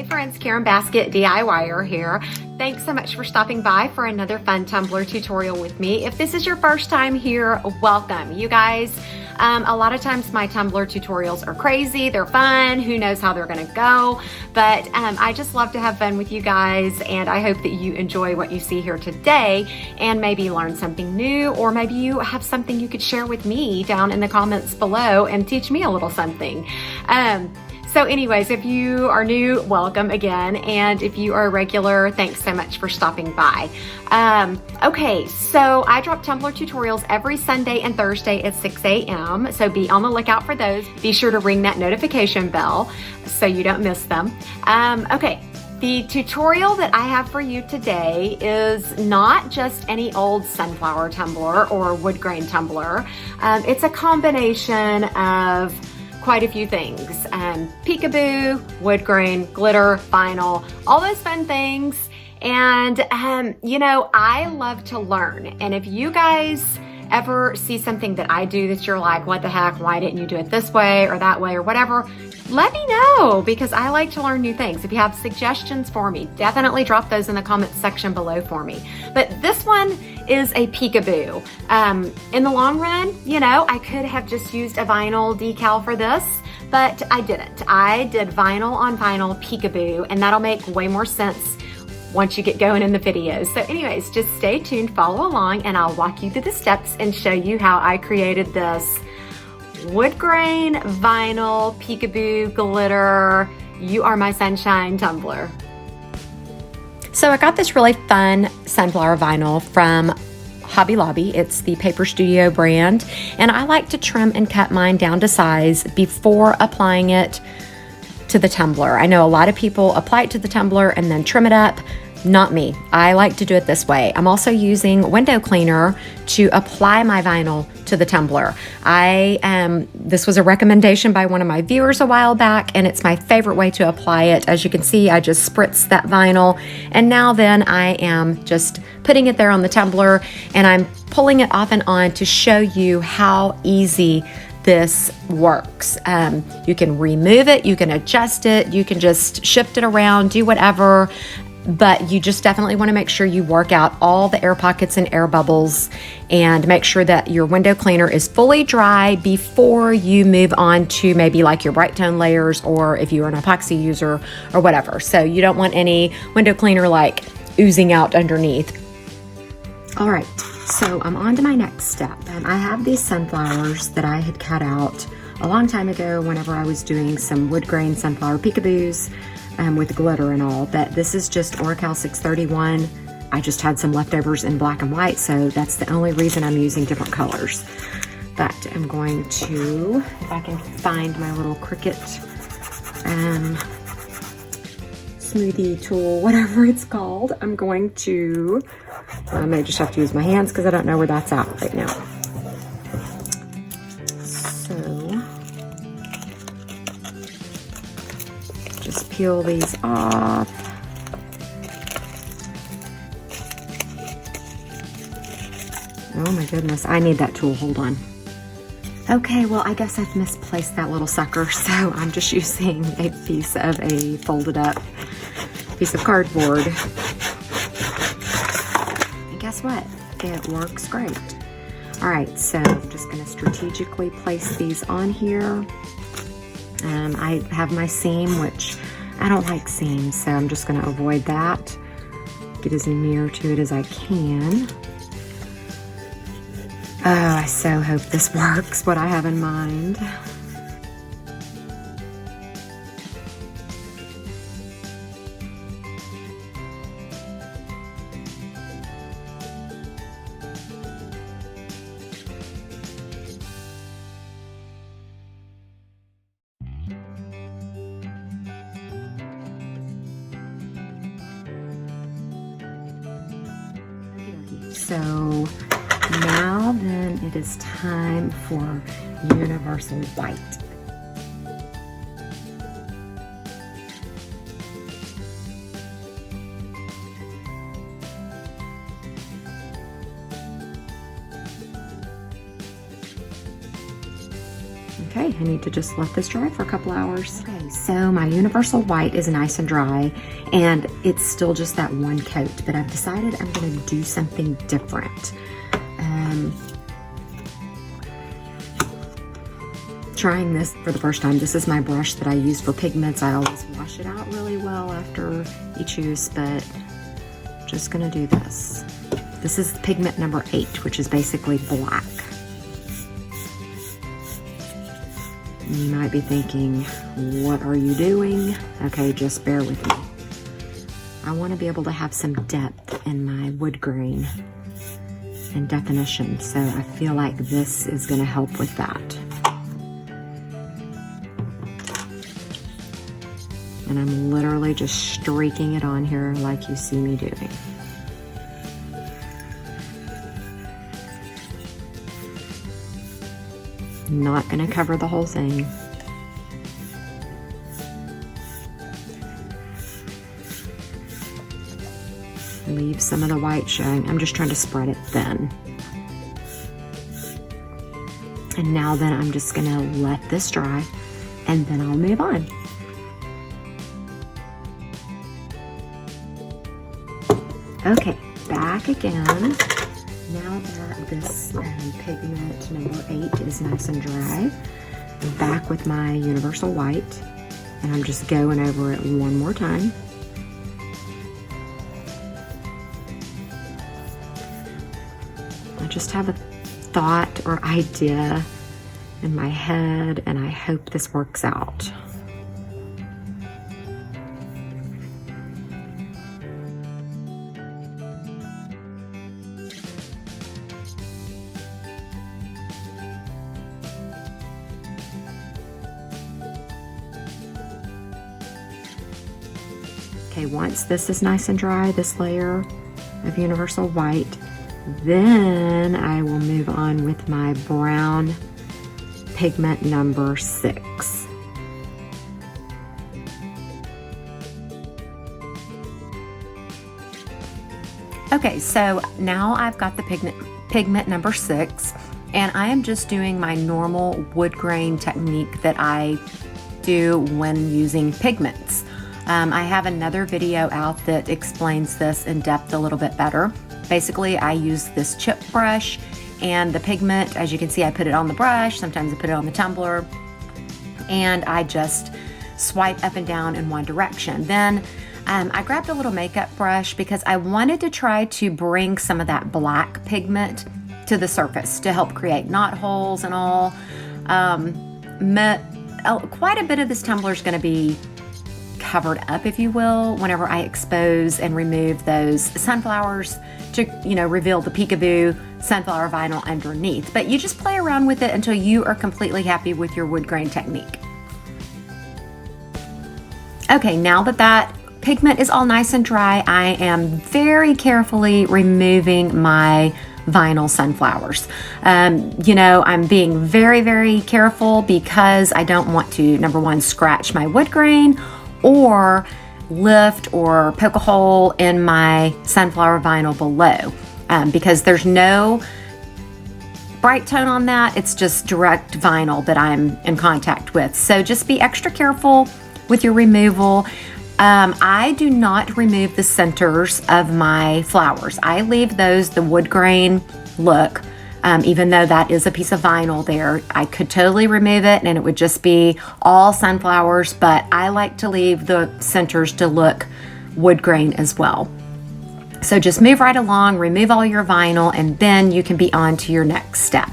Hey friends, Karen Basket DIYer here. Thanks so much for stopping by for another fun tumbler tutorial with me. If this is your first time here, welcome. You guys, a lot of times my tumbler tutorials are crazy, they're fun, who knows how they're gonna go, but I just love to have fun with you guys, and I hope that you enjoy what you see here today and maybe learn something new, or maybe you have something you could share with me down in the comments below and teach me a little something. So anyways, if you are new, welcome again. And if you are a regular, thanks so much for stopping by. Okay, so I drop tumbler tutorials every Sunday and Thursday at 6 a.m. So be on the lookout for those. Be sure to ring that notification bell so you don't miss them. Okay. The tutorial that I have for you today is not just any old sunflower tumbler or wood grain tumbler. It's a combination of quite a few things. Peekaboo, wood grain, glitter, vinyl, all those fun things. And you know, I love to learn. And if you guys ever see something that I do that you're like, what the heck, why didn't you do it this way or that way or whatever, let me know, because I like to learn new things. If you have suggestions for me, definitely drop those in the comments section below for me. But this one is a peekaboo. In the long run, you know, I could have just used a vinyl decal for this, but I didn't. I did vinyl on vinyl peekaboo, and that'll make way more sense once you get going in the videos. So anyways, just stay tuned, follow along, and I'll walk you through the steps and show you how I created this wood grain, vinyl, peekaboo, glitter, you are my sunshine tumbler. So I got this really fun sunflower vinyl from Hobby Lobby. It's the Paper Studio brand, and I like to trim and cut mine down to size before applying it to the tumbler. I know a lot of people apply it to the tumbler and then trim it up. Not me. I like to do it this way. I'm also using window cleaner to apply my vinyl to the tumbler. This was a recommendation by one of my viewers a while back, and it's my favorite way to apply it. As you can see, I just spritz that vinyl, and now then I am just putting it there on the tumbler, and I'm pulling it off and on to show you how easy this works. You can remove it, you can adjust it, you can just shift it around, do whatever, but you just definitely want to make sure you work out all the air pockets and air bubbles, and make sure that your window cleaner is fully dry before you move on to maybe like your Brite tone layers, or if you're an epoxy user or whatever. So you don't want any window cleaner like oozing out underneath. All right. So I'm on to my next step. I have these sunflowers that I had cut out a long time ago whenever I was doing some wood grain sunflower peekaboos with glitter and all, but this is just Oracal 631. I just had some leftovers in black and white, so that's the only reason I'm using different colors. But I'm going to, if I can find my little Cricut smoothie tool, whatever it's called, I'm going to, I may just have to use my hands because I don't know where that's at right now. So, just peel these off. Oh my goodness, I need that tool, hold on. Okay, well, I guess I've misplaced that little sucker, so I'm just using a piece of a folded up piece of cardboard. And guess what? It works great. All right, so I'm just gonna strategically place these on here. I have my seam, which I don't like seams, so I'm just gonna avoid that. Get as near to it as I can. Oh, I so hope this works, what I have in mind. So now then it is time for universal white. Okay, okay, I need to just let this dry for a couple hours. Okay, so my universal white is nice and dry, and it's still just that one coat, but I've decided I'm gonna do something different. Trying this for the first time. This is my brush that I use for pigments. I always wash it out really well after each use, but I'm just gonna do this. This is pigment number 8, which is basically black. You might be thinking, what are you doing? Okay, just bear with me. I want to be able to have some depth in my wood grain and definition, so I feel like this is going to help with that. And I'm literally just streaking it on here like you see me doing. Not going to cover the whole thing. Leave some of the white showing. I'm just trying to spread it thin. And now then I'm just going to let this dry, and then I'll move on. Okay, back again. Now that this pigment number 8 is nice and dry, I'm back with my universal white, and I'm just going over it one more time. I just have a thought or idea in my head, and I hope this works out. Okay, once this is nice and dry, this layer of universal white, then I will move on with my brown pigment number 6. Okay, so now I've got the pigment number 6, and I am just doing my normal wood grain technique that I do when using pigments. I have another video out that explains this in depth a little bit better. Basically, I use this chip brush and the pigment. As you can see, I put it on the brush, sometimes I put it on the tumbler, and I just swipe up and down in one direction. Then I grabbed a little makeup brush because I wanted to try to bring some of that black pigment to the surface to help create knot holes and all. Quite a bit of this tumbler is going to be covered up, if you will, whenever I expose and remove those sunflowers to, reveal the Peekaboo sunflower vinyl underneath. But you just play around with it until you are completely happy with your wood grain technique. Okay, now that that pigment is all nice and dry, I am very carefully removing my vinyl sunflowers. I'm being very, very careful because I don't want to, number one, scratch my wood grain or lift or poke a hole in my sunflower vinyl below, because there's no bright tone on that. It's just direct vinyl that I'm in contact with. So just be extra careful with your removal. I do not remove the centers of my flowers. I leave those the wood grain look. Even though that is a piece of vinyl there, I could totally remove it and it would just be all sunflowers, but I like to leave the centers to look wood grain as well. So just move right along, remove all your vinyl, and then you can be on to your next step.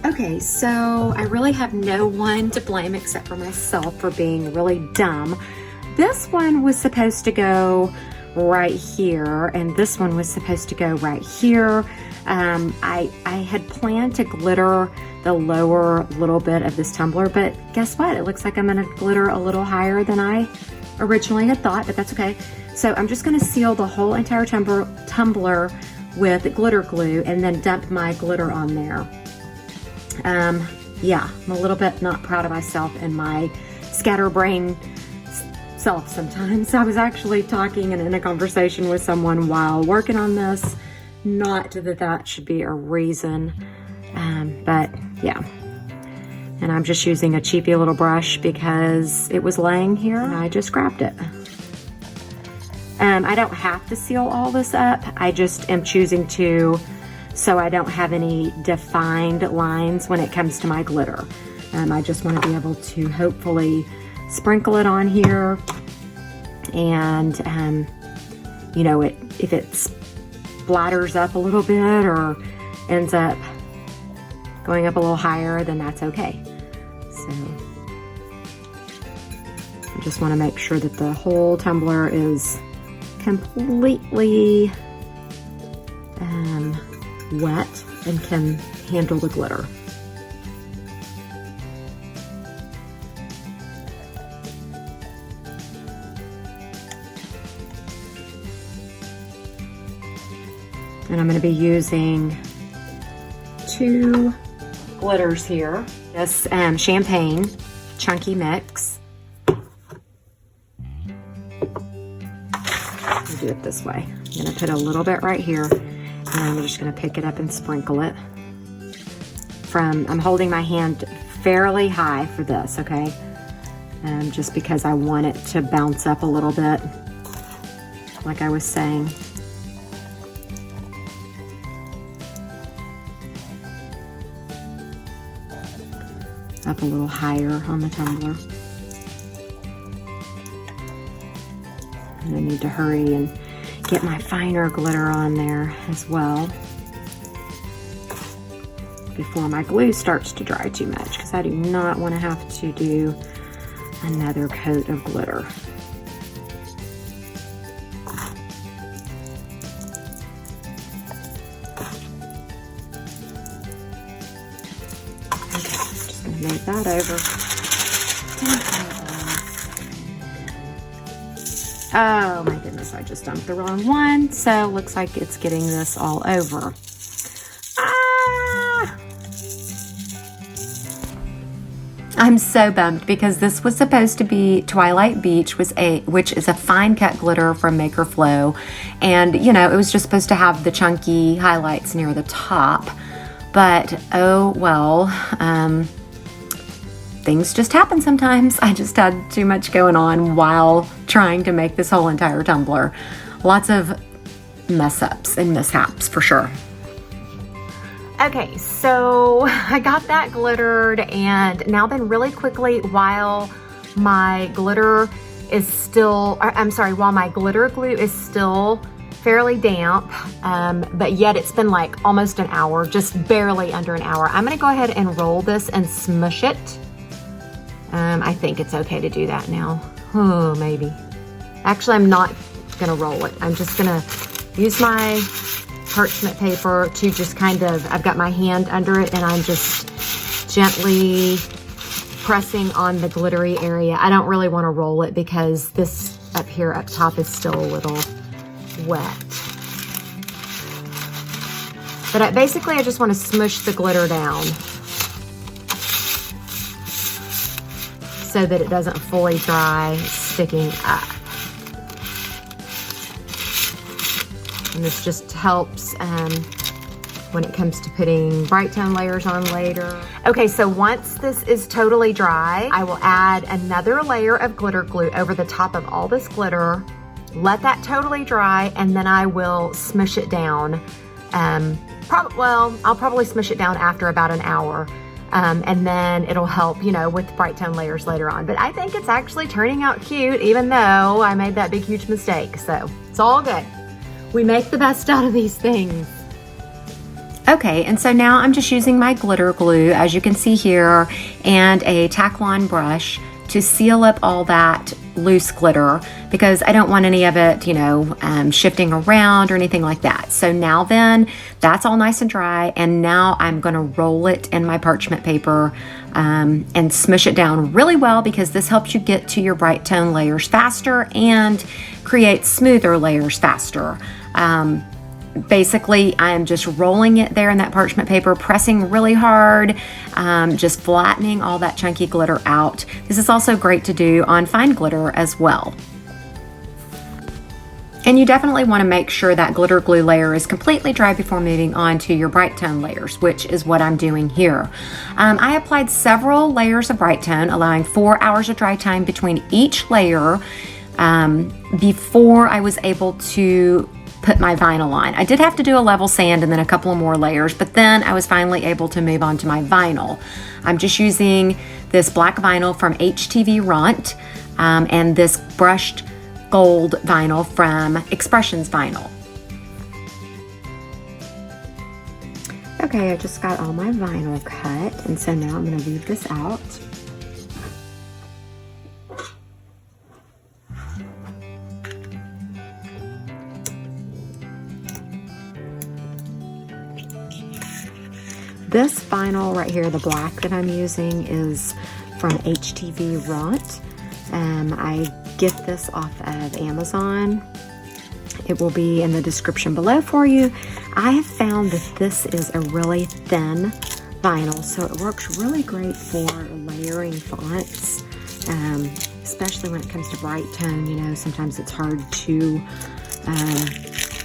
Okay, so I really have no one to blame except for myself for being really dumb. This one was supposed to go right here, and this one was supposed to go right here. I had planned to glitter the lower little bit of this tumbler, but guess what? It looks like I'm gonna glitter a little higher than I originally had thought, but that's okay. So I'm just gonna seal the whole entire tumbler with glitter glue and then dump my glitter on there. Yeah, I'm a little bit not proud of myself and my scatterbrain self sometimes. I was actually talking and in a conversation with someone while working on this. Not that that should be a reason, but yeah. And I'm just using a cheapy little brush because it was laying here and I just grabbed it. I don't have to seal all this up. I just am choosing to so I don't have any defined lines when it comes to my glitter. I just want to be able to hopefully sprinkle it on here, and you know, if it splatters up a little bit or ends up going up a little higher, then that's okay. So I just want to make sure that the whole tumbler is completely wet and can handle the glitter. And I'm going to be using 2 glitters here. This champagne chunky mix. I'll do it this way. I'm going to put a little bit right here, and I'm just going to pick it up and sprinkle it. I'm holding my hand fairly high for this, okay? Just because I want it to bounce up a little bit, like I was saying. Up a little higher on the tumbler. And I need to hurry and get my finer glitter on there as well before my glue starts to dry too much, because I do not want to have to do another coat of glitter. Move that over. Oh my goodness, I just dumped the wrong one. So looks like it's getting this all over. Ah! I'm so bummed because this was supposed to be Twilight Beach, which is a fine cut glitter from Makerflo. And you know, it was just supposed to have the chunky highlights near the top. But oh well, things just happen sometimes. I just had too much going on while trying to make this whole entire tumbler. Lots of mess ups and mishaps for sure. Okay, so I got that glittered, and now then really quickly, while my glitter is still, while my glitter glue is still fairly damp, but yet it's been like almost an hour, just barely under an hour. I'm gonna go ahead and roll this and smush it. I think it's okay to do that now. Oh, maybe. Actually, I'm not gonna roll it. I'm just gonna use my parchment paper to just kind of, I've got my hand under it and I'm just gently pressing on the glittery area. I don't really wanna roll it because this up here up top is still a little wet. But basically I just wanna smush the glitter down so that it doesn't fully dry, sticking up. And this just helps when it comes to putting bright tone layers on later. Okay, so once this is totally dry, I will add another layer of glitter glue over the top of all this glitter, let that totally dry, and then I will smush it down. I'll probably smush it down after about an hour. And then it'll help, you know, with bright tone layers later on. But I think it's actually turning out cute, even though I made that big, huge mistake. So it's all good. We make the best out of these things. Okay, and so now I'm just using my glitter glue, as you can see here, and a Taklon brush to seal up all that loose glitter, because I don't want any of it, you know, shifting around or anything like that. So now then, that's all nice and dry, and now I'm gonna roll it in my parchment paper and smush it down really well, because this helps you get to your bright tone layers faster and create smoother layers faster. basically I'm just rolling it there in that parchment paper, pressing really hard, just flattening all that chunky glitter out. This is also great to do on fine glitter as well. And you definitely want to make sure that glitter glue layer is completely dry before moving on to your Brite Tone layers, which is what I'm doing here. I applied several layers of Brite Tone, allowing 4 hours of dry time between each layer before I was able to put my vinyl on. I did have to do a level sand and then a couple of more layers, but then I was finally able to move on to my vinyl. I'm just using this black vinyl from HTVRONT and this brushed gold vinyl from Expressions Vinyl. Okay, I just got all my vinyl cut, and so now I'm going to leave this out. This vinyl right here, the black that I'm using, is from HTVRONT. I get this off of Amazon. It will be in the description below for you. I have found that this is a really thin vinyl, so it works really great for layering fonts, especially when it comes to Brite Tone. You know, sometimes it's hard to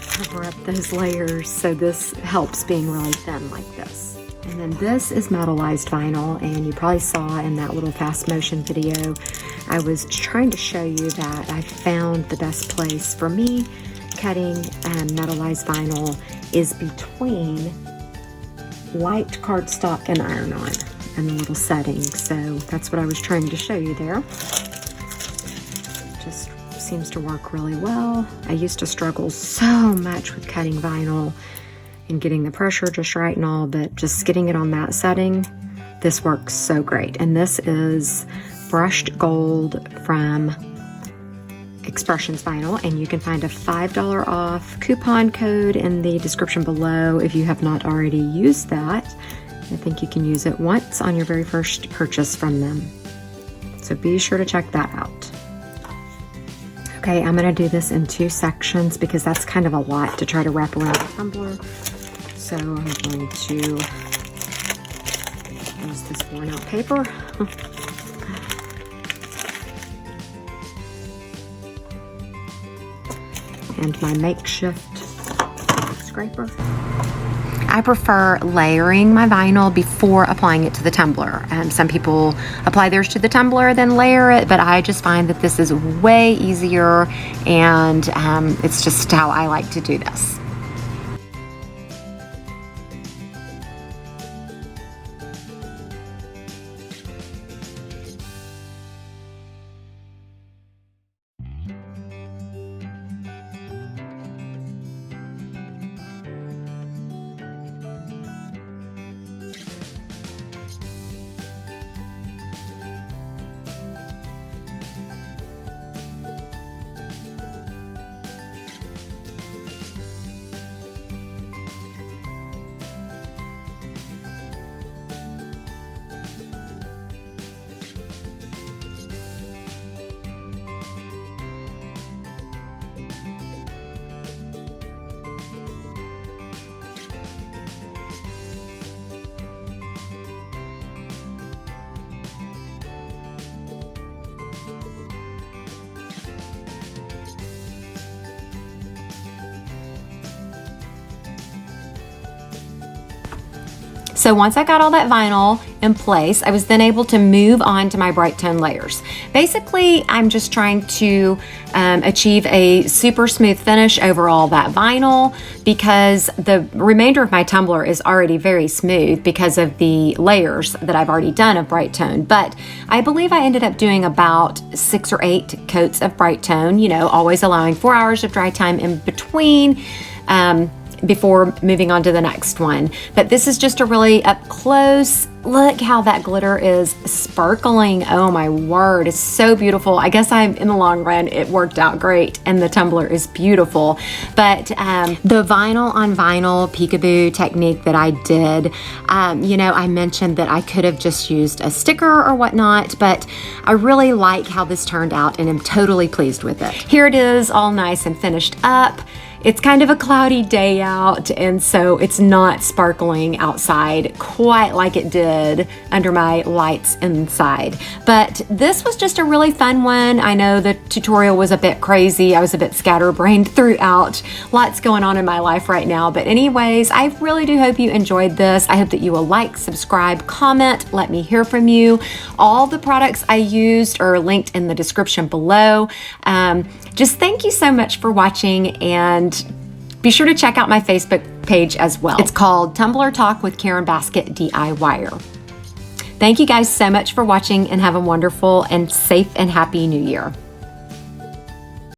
cover up those layers, so this helps being really thin like this. And then this is metallized vinyl, and you probably saw in that little fast motion video, I was trying to show you that I found the best place for me cutting metallized vinyl is between white cardstock and iron-on and the little settings. So that's what I was trying to show you there. Just seems to work really well. I used to struggle so much with cutting vinyl and getting the pressure just right and all, but just getting it on that setting, this works so great. And this is brushed gold from Expressions Vinyl, and you can find a $5 off coupon code in the description below if you have not already used that. I think you can use it once on your very first purchase from them. So be sure to check that out. Okay, I'm gonna do this in 2 sections because that's kind of a lot to try to wrap around the tumbler. So I'm going to use this worn out paper. And my makeshift scraper. I prefer layering my vinyl before applying it to the tumbler. Some people apply theirs to the tumbler, then layer it, but I just find that this is way easier, and it's just how I like to do this. So once I got all that vinyl in place, I was then able to move on to my Brite Tone layers. Basically, I'm just trying to achieve a super smooth finish over all that vinyl because the remainder of my tumbler is already very smooth because of the layers that I've already done of Brite Tone. But I believe I ended up doing about 6 or 8 coats of Brite Tone, you know, always allowing 4 hours of dry time in between before moving on to the next one. But this is just a really up close look how that glitter is sparkling. Oh my word, it's so beautiful. I guess in the long run it worked out great and the tumbler is beautiful. But the vinyl on vinyl peekaboo technique that I did, you know, I mentioned that I could have just used a sticker or whatnot, but I really like how this turned out and am totally pleased with it. Here it is all nice and finished up. It's kind of a cloudy day out, and so it's not sparkling outside quite like it did under my lights inside. But this was just a really fun one. I know the tutorial was a bit crazy. I was a bit scatterbrained throughout. Lots going on in my life right now. But anyways, I really do hope you enjoyed this. I hope that you will like, subscribe, comment, let me hear from you. All the products I used are linked in the description below. Just thank you so much for watching, and be sure to check out my Facebook page as well. It's called Tumbler Talk with Karen Basket DIYer. Thank you guys so much for watching, and have a wonderful and safe and happy new year.